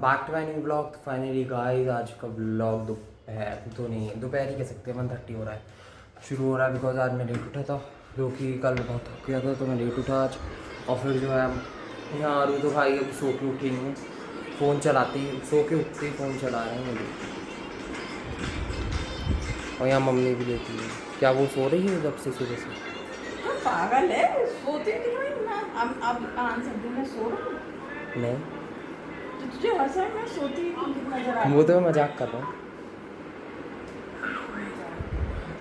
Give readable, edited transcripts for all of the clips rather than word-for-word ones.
Back to my new blog. तो finally guys आज का ब्लॉग दोपहर तो नहीं है, दोपहर ही कह सकते हैं, 1:30 हो रहा है, शुरू हो रहा है बिकॉज आज मैं लेट उठा था क्योंकि कल बहुत थक गया था तो मैं लेट उठा आज। और फिर जो है यहाँ आरू तो भाई अभी सो के उठी नहीं है, फ़ोन चलाते ही सो के उठते ही फ़ोन चला रहे हैं मुझे। और यहाँ मम्मी भी लेटी है। क्या वो सो रही है जब से सुबह से? तो पागल है, सोती नहीं हुई मैं। अब 5 दिन में सो रहा हूँ। नहीं, तो तुझे हर समय मैं सोती नजर आ रही वो तो मैं मजाक कर रहा हूँ।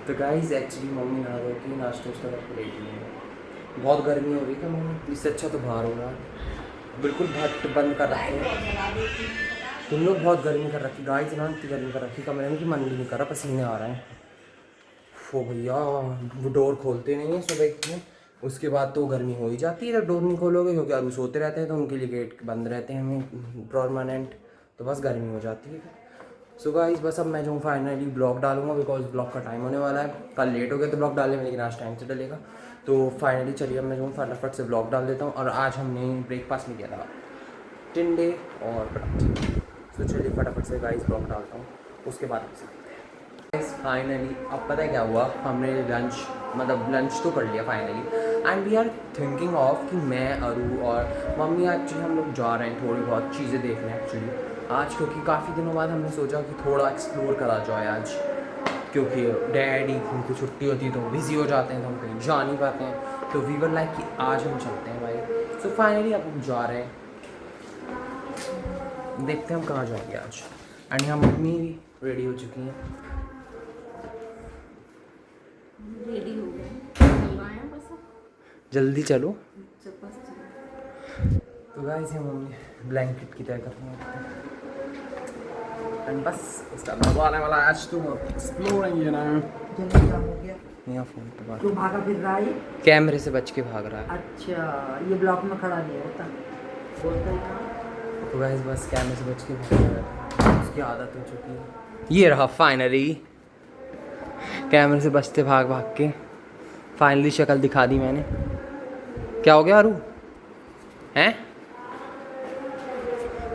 तो गाइस एक्चुअली मम्मी नहा धो के नाश्ता वाश्ता करके लेटी है। बहुत गर्मी हो रही है मम्मी, इससे अच्छा तो बाहर हो रहा है। बिल्कुल भट्ट बंद कर रखे हैं तुम लोग, बहुत गर्मी कर रखी गाइस ना, इतनी गर्मी कर रखी कमरे में कि मन भी नहीं कर रहा, पसीने आ रहे हैं। वो भैया वो डोर खोलते नहीं है सुबह में, उसके बाद तो गर्मी हो ही जाती है जब डोर नहीं खोलोगे, क्योंकि अभी सोते रहते हैं तो उनके लिए गेट बंद रहते हैं हमें परमानेंट, तो बस गर्मी हो जाती है। सो गाइस बस अब मैं जो फाइनली ब्लॉग डालूंगा बिकॉज ब्लॉग का टाइम होने वाला है। कल लेट हो गया तो ब्लॉग डालने में, लेकिन आज टाइम से डलेगा। तो फाइनली चलिए अब मैं जो फटाफट से ब्लॉग डाल देता हूँ। और आज हमने ब्रेकफास्ट में किया था टिंडे और पराठे। तो चलिए फटाफट से गाइस ब्लॉग डालता हूँ, उसके बाद आपसे फाइनली अब पता है क्या हुआ, हमने लंच तो कर लिया finally, and we are thinking of कि मैं अरू और मम्मी एक्चुअली हम लोग जा रहे हैं थोड़ी बहुत चीज़ें देखने एक्चुअली आज, क्योंकि काफ़ी दिनों बाद हमने सोचा कि थोड़ा एक्सप्लोर करा जाए आज, क्योंकि डैडी की छुट्टी होती है तो बिज़ी हो जाते हैं तो हम कहीं जा नहीं पाते हैं। तो वी वर लाइक कि आज हम चलते हैं भाई। सो फाइनली अब हम जा रहे हैं, देखते हैं हम कहाँ जाएंगे आज। एंड यहाँ मम्मी भी रेडी हो चुकी हैं। रेडी हो गए, चल रहे हैं बस। जल्दी चलो। बस तो गाइस ये मम्मी ब्लैंकेट की तय कर रही है एंड बस इसका मजा आने वाला है आज, तो एक्सप्लोरिंग यू नो। जल्दी काम हो गया। यहाँ फ़ोन पे बात, तू भागा फिर रहा है। कैमरे से बच के भाग रहा है। अच्छा, ये ब्लॉक में खड़ा नहीं होता, बोलता ही था। तो गाइस बस कैमरे से बच के भाग रहा है, उसकी आदत हो चुकी है। ये रहा फाइनली, कैमरे से बचते भाग भाग के फाइनली शक्ल दिखा दी मैंने। क्या हो गया आरू हैं?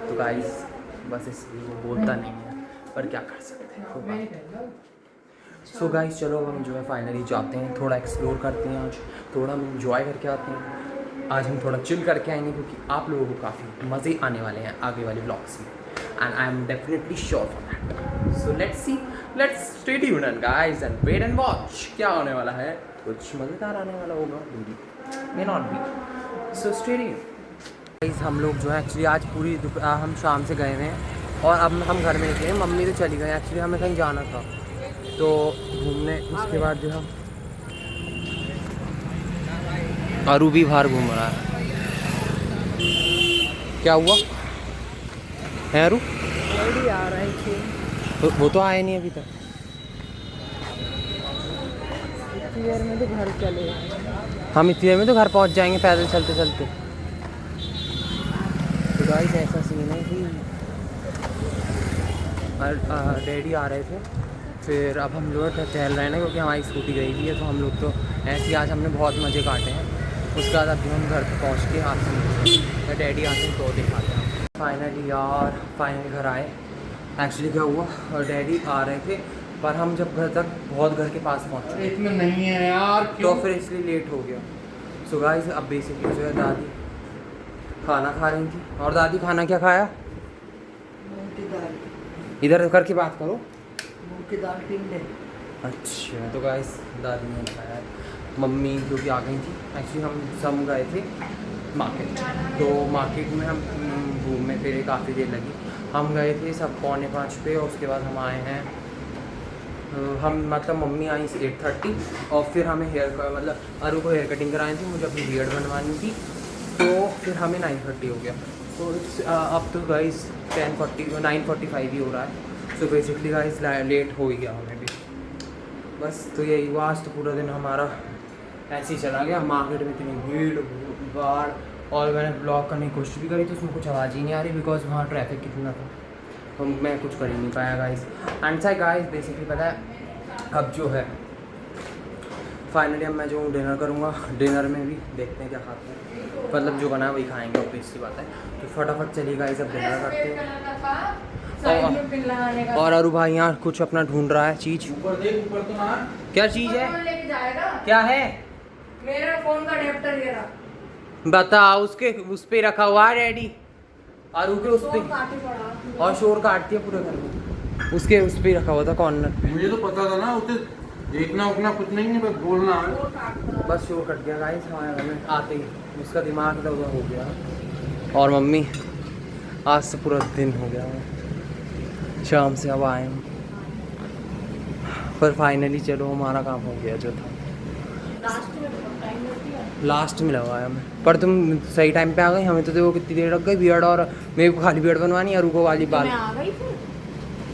तो गाइस बस इसलिए वो बोलता नहीं है, पर क्या कर सकते हैं। सो गाइस चलो हम जो है फाइनली जाते हैं, थोड़ा एक्सप्लोर करते हैं आज, थोड़ा हम इंजॉय करके आते हैं। आज हम थोड़ा चिल करके आएंगे क्योंकि आप लोगों को काफ़ी मज़े आने वाले हैं आगे वाले ब्लॉग्स में, and I am definitely sure for that. So let's see, let's stay tuned guys and wait and watch क्या होने वाला है। कुछ मज़ेदार आने वाला होगा, may not be, so stay tuned. हम लोग जो है एक्चुअली आज पूरी हम शाम से गए हुए हैं और अब हम घर में निकले हैं। मम्मी तो चली गई, एक्चुअली हमें कहीं जाना था तो घूमने, उसके बाद जो हम आरू भी बाहर घूम रहा है। क्या हुआ है आरू? रेडी आ रहे थे, वो तो आए नहीं अभी तक। इतनी देर में तो घर चले। हम इतनी देर में तो घर पहुंच जाएंगे पैदल चलते चलते। तो गाइस ऐसा सीन है कि डैडी आ रहे थे, फिर अब हम लोग टहल रहे हैं ना क्योंकि हमारी स्कूटी गई हुई है, तो हम लोग तो ऐसे ही आज हमने बहुत मज़े काटे हैं। उसके बाद अभी हम घर पे पहुँच के आते हैं, डैडी आते हैं तो दिखाते हैं। फाइनली यार फाइनली घर आए। एक्चुअली क्या हुआ, डैडी आ रहे थे पर हम जब घर तक बहुत घर के पास पहुँचे इसमें नहीं है यार, तो फिर इसलिए लेट हो गया। सो गाइस अब बेसिकली जो है दादी खाना खा रही थी। और दादी खाना क्या खाया? मूंग की दाल, इधर करके बात करो। मूंग की दाल टिंडे। अच्छा तो गाइस दादी ने खाया है, मम्मी क्योंकि आ गई थी। एक्चुअली हम सब गए थे मार्केट, तो मार्केट में हम घूमे फिरे, काफ़ी देर लगी। हम गए थे सब 4:45 पे और उसके बाद हम आए हैं हम मम्मी आई 8:30 और फिर हमें अरू को हेयर कटिंग करानी थी, मुझे अपनी बियर्ड बनवानी थी, तो फिर हमें 9:30 हो गया। तो अब तो गाइस 9:45 ही हो रहा है। सो बेसिकली गाइस लेट हो ही गया हमें भी। बस तो यही हुआ, आज तो पूरा दिन हमारा ऐसे ही चला गया। मार्केट में इतनी भीड़ भाड़, और मैंने ब्लॉग करने की कोशिश भी करी तो उसमें कुछ आवाज़ ही नहीं आ रही बिकॉज वहाँ ट्रैफिक कितना था, तो मैं कुछ कर ही नहीं पाया गाइस। एंड गाइस बेसिकली पता है अब जो है फाइनली अब मैं जो हूँ डिनर करूँगा। डिनर में भी देखते हैं क्या खाते हैं, मतलब जो बना है वही खाएंगे, ऑब्वियसली बात है। तो फटाफट चलिए गाइस अब डिनर करते हैं। और अरू भाई यहाँ कुछ अपना ढूंढ रहा है चीज़। ऊपर देख, ऊपर तो ना। क्या चीज़ है? लेके जाएगा क्या है? मेरा फोन का अडेप्टर ये रहा। बता, उसके उस पे रखा हुआ है डैडी, अरू के उस पे, काटे पड़ा और शोर काटती है पूरे घर में। उसके उस पे रखा हुआ था कॉर्नर। मुझे तो पता था ना, उसे देखना उतना कुछ नहीं है, बस बोलना है। बस शोर कट गया गाइस हमारे घर में आते ही, उसका दिमाग इधर उधर हो गया। और मम्मी आज से पूरा दिन हो गया है, शाम से अब आए हम, पर फाइनली चलो हमारा काम हो गया जो था। लास्ट में लगाया हमें, पर तुम सही टाइम पे आ गई। हमें तो देखो कितनी देर लग गई बियर्ड, और मेरे को खाली बियर्ड बनवानी, अरू को वाली बाल, मैं आ गई फिर।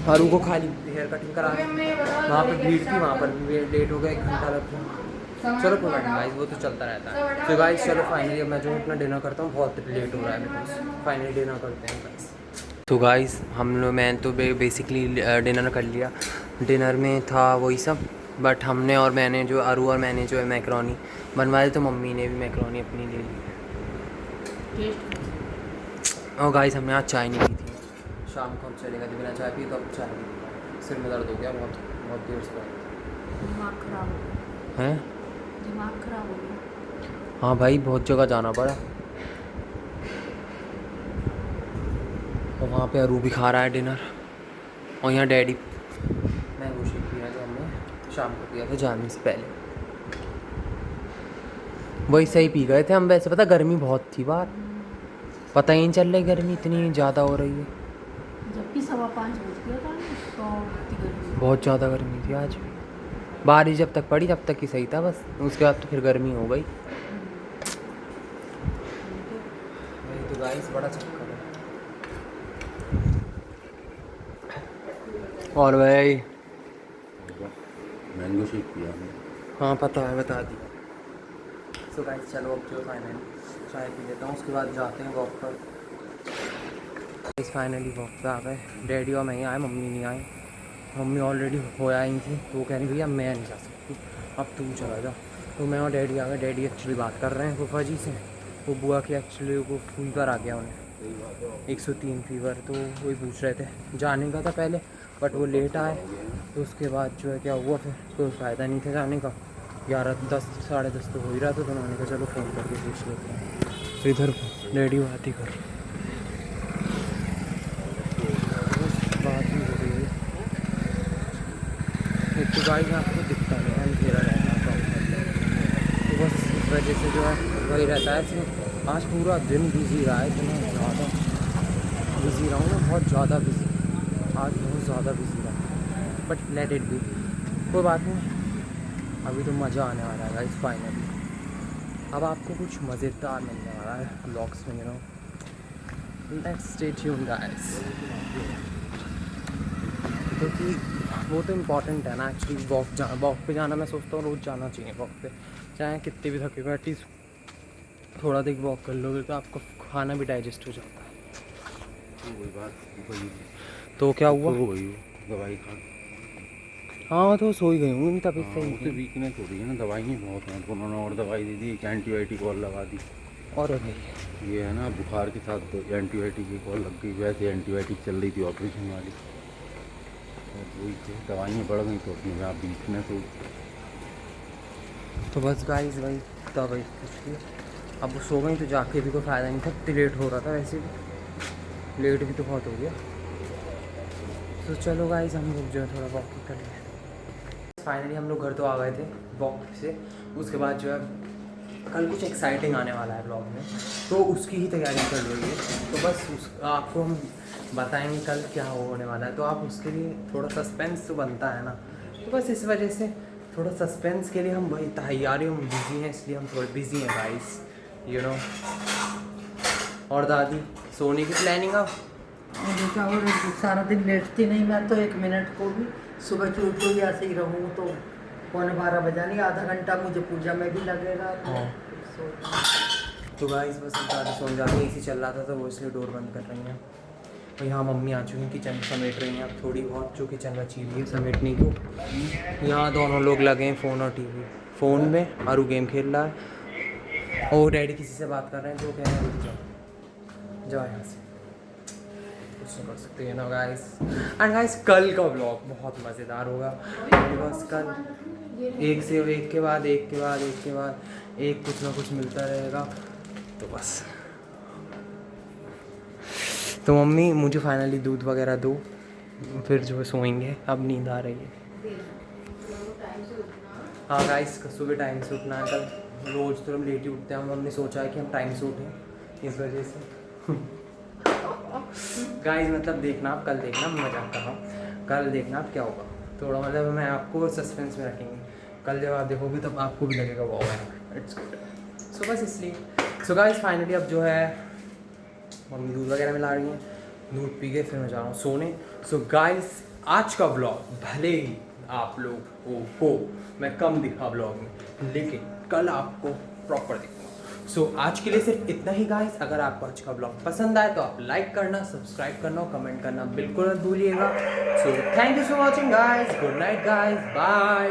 अरू को खाली हेयर कटिंग करा। वहाँ पे भीड़ थी, वहाँ पर भी लेट हो गया, 1 घंटा लग गया। चलो कोई बात नहीं गाइस, वो तो चलता रहता है। तो गाइस चलो फाइनली अब मैं जो अपना डिनर करता हूँ, बहुत लेट हो रहा है मेरे पास। फाइनली डिनर करते हैं गाइस। तो गाइस हम लोग, मैं तो बेसिकली डिनर कर लिया। डिनर में था वही सब, बट हमने और मैंने जो अरू और मैंने जो है मैकरोनी बनवाई, तो मम्मी ने भी मैकरोनी अपनी ले ली। और गाइस हमने आज चाय नहीं पी थी, शाम को हम चलेगा तो बिना चाय पी, तो अब चाय नहीं पी। सिर में दर्द हो गया बहुत बहुत देर से। दिमाग खराब हो गया। हैं? दिमाग खराब हो गया। हाँ भाई, बहुत जगह जाना पड़ा। और वहाँ पे अरू भी खा रहा है डिनर, और यहाँ डैडी मैंगो शेक पी रहा है, जो हमने शाम को पिया था जाने से पहले। वही सही पी गए थे हम वैसे, पता गर्मी बहुत थी बाहर, पता ही नहीं चल रही गर्मी इतनी ज़्यादा हो रही है। जब भी 5:15 बज गया था तो इतनी गर्मी। बहुत ज़्यादा गर्मी थी आज भी। बारिश जब तक पड़ी तब तक ही सही था बस, उसके बाद तो फिर गर्मी हो गई। वही तो गाइस बड़ा चक्कर है। और भाई मैंगो शेक पिया मैं। हाँ पता है, बता दिया। सो गाइस चलो अब जो फाइनली चाय पी लेता हूँ, उसके बाद जाते हैं वॉक पर। फाइनली वॉक पे आ गए, डैडी और मैं ही आए, मम्मी नहीं आई। मम्मी ऑलरेडी हो आई थी, तो वो कह रही भैया मैं नहीं जा सकती, अब तू चला जा। तो मैं और डैडी आ गए। डैडी एक्चुअली बात कर रहे हैं फूफा जी से, वो बुआ के एक्चुअली वो फीवर आ गया उन्हें, 103 फीवर। तो वही पूछ रहे थे, जाने का था पहले बट वो लेट आए, तो उसके बाद जो है क्या हुआ, फिर कोई फ़ायदा नहीं था जाने का। 11-10 साढ़े 10 तो हो ही रहा था, तो उन्होंने कहा चलो फ़ोन करके पूछ लेते हैं। तो इधर डैडी बात ही कर, बात ही हो रही है। एक तो गाड़ी यहाँ पर दिखता नहीं है, अंधेरा रहता है, तो बस इस वजह से जो है वही रहता है। इसमें आज पूरा दिन बिजी रहा है, इतना ज़्यादा बिजी रहा हूँ ना, बहुत ज़्यादा बिजी, आज बहुत ज़्यादा बिजी रहा, बट लेट इट बी, कोई बात नहीं। अभी तो मज़ा आने वाला है गाइस फाइनली। अब आपको कुछ मज़ेदार मिलने वाला है ब्लॉग्स में, you know, let's stay tuned guys, क्योंकि वो तो इम्पॉर्टेंट है ना एक्चुअली। वॉक पे जाना मैं सोचता हूँ रोज़ जाना चाहिए वॉक पे, चाहे कितने भी थके हो, एटलीस्ट थोड़ा देर वॉक कर लोगे तो आपको खाना भी डाइजेस्ट हो जाता है। वही बात, तो क्या हुआ? वही दवाई खा। हाँ तो सो ही गई हूँ तभी हाँ, सही उसे वीकनेस हो रही है ना, दवाइयाँ बहुत हैं, तो उन्होंने और दवाई दे दी, एक एंटीबायोटिक और लगा दी। और भाई ये है ना, बुखार के साथ एंटीबायोटिक की कॉल लग गई, वैसे एंटीबायोटिक चल रही थी ऑपरेशन वाली, और वही थे, दवाइयाँ बढ़ गई तो उसमें आप वीकनेस हुई। तो बस गाइस वही दवाई कुछ की, अब वो सो गई तो जाके भी कोई फ़ायदा नहीं था, इतनी लेट हो रहा था, वैसे भी लेट भी तो बहुत हो गया। तो चलो गाइस हम लोग जो है थोड़ा वॉकिंग कर लें। फाइनली हम लोग घर तो आ गए थे वॉक से, उसके बाद जो है कल कुछ एक्साइटिंग आने वाला है ब्लॉग में, तो उसकी ही तैयारी चल रही है। तो बस आपको हम बताएंगे कल क्या होने वाला है, तो आप उसके लिए थोड़ा सस्पेंस तो बनता है ना, तो बस इस वजह से थोड़ा सस्पेंस के लिए हम वही तैयारियों में बिजी हैं, इसलिए हम थोड़े बिजी हैं गाइस, यू नो। और दादी सोने की प्लानिंग अब बेटा, और सारा दिन लेटती नहीं मैं तो, 1 मिनट को भी। सुबह चूट तो ऐसे ही रहूँ तो 11:15 बजा नहीं, आधा घंटा मुझे पूजा में भी लगेगा। हाँ। तो गाइस बस दादी सो जाती है, एसी चल रहा था तो वो इसलिए डोर बंद कर रही हैं। और यहाँ मम्मी आ चुकी हैं, किचन समेट रही हैं, अब थोड़ी बहुत जो किचन बची हुई है समेटने को। यहाँ दोनों लोग लगे हैं फ़ोन और टीवी, फ़ोन में आरू गेम खेल रहा है और डैडी किसी से बात कर रहे हैं जो कह रहे हैं रुक जाओ जाओ यहाँ से, कुछ नहीं कर सकते you know guys. And guys कल का व्लॉग बहुत मज़ेदार होगा बस कल एक से एक के बाद एक के बाद एक के बाद एक कुछ ना कुछ मिलता रहेगा। तो बस तो मम्मी मुझे फाइनली दूध वगैरह दो, फिर जो है सोएंगे, अब नींद आ रही है। हाँ गाइस सुबह टाइम से उठना है कल, रोज़ तो हम लेट ही उठते हैं, हमने सोचा है कि हम टाइम से उठें इस वजह से। गाइस मतलब देखना आप, कल देखना, मैं मजाक कर रहा हूँ, कल देखना आप क्या होगा, थोड़ा मतलब मैं आपको सस्पेंस में रखेंगे, कल जब आप देखोगे तब आपको भी लगेगा वाओ यार इट्स गुड। सो बस इसलिए सो गाइस फाइनली अब जो है मम्मी दूध वगैरह मिला रही हैं, दूध पी के फिर मैं जा रहा हूँ सोने। सो गाइस आज का ब्लॉग भले ही आप लोगों को मैं कम दिखा ब्लॉग में, लेकिन कल आपको प्रॉपर दिखूंगा। सो आज के लिए सिर्फ इतना ही गाइस। अगर आपको आज का ब्लॉग पसंद आए तो आप लाइक करना, सब्सक्राइब करना और कमेंट करना बिल्कुल मत भूलिएगा। So thank you for watching guys, good night guys, bye.